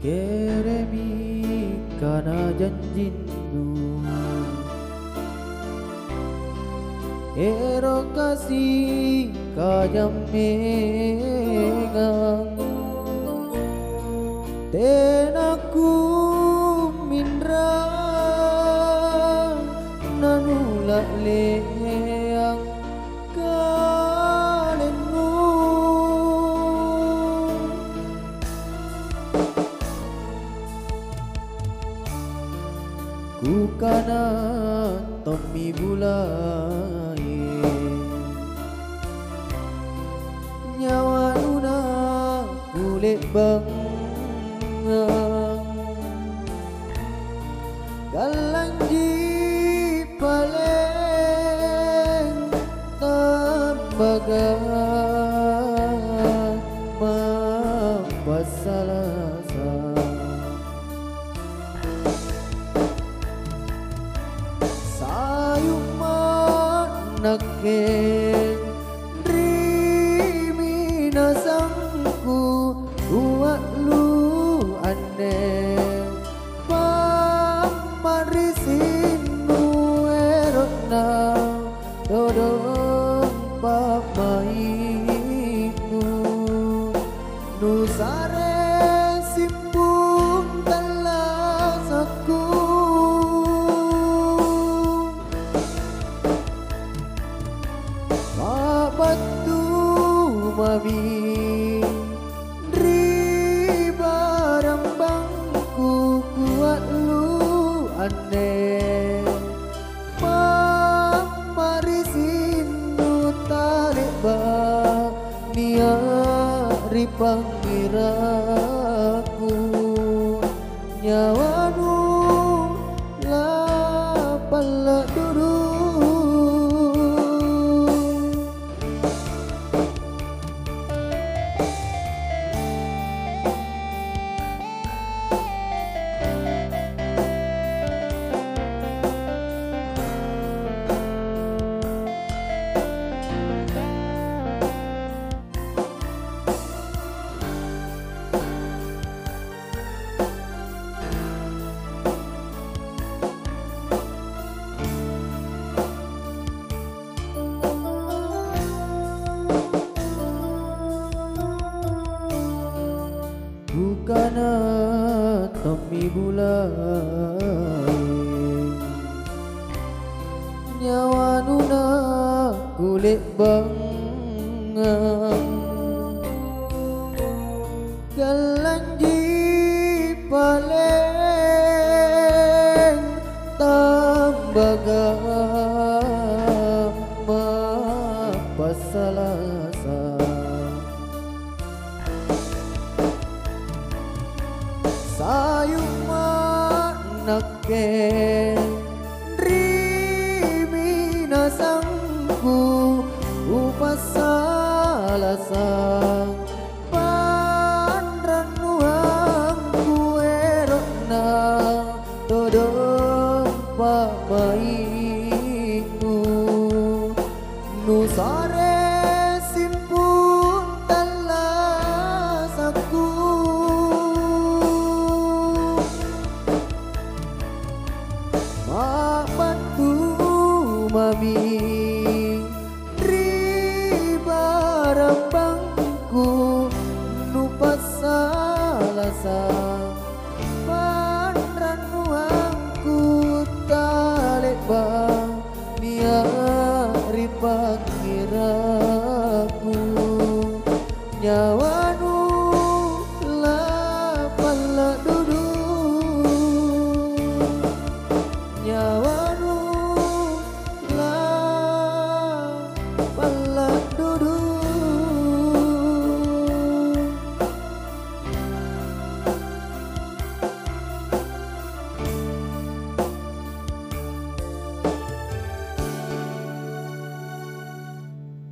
keremi kana janjinmu ero kasih kajamengang tenaku mindra nanulak leang kalenmu ku kana tomi bulai nyawa nuna kulit bang galanji paleng tembaga mapasalasa sayuman naken rimina sangku buat lu aneh pamarisinu erotna dodong pamaiku nusare simpun talasaku mabatu mami aneh pamarisinnu taleba niari pangiraku nyawanu lapala duru bukana tomi bulai nyawa nuna kulit bangang galanji paleng tembaga mapasalasa sayuman naken rimina sangku upasalasa panranuangku erokna todong pamaiku nusare simpun talasaku mabatu mami ribarabangku nupasalasa panranuangku taleba niari pangiraku nyawa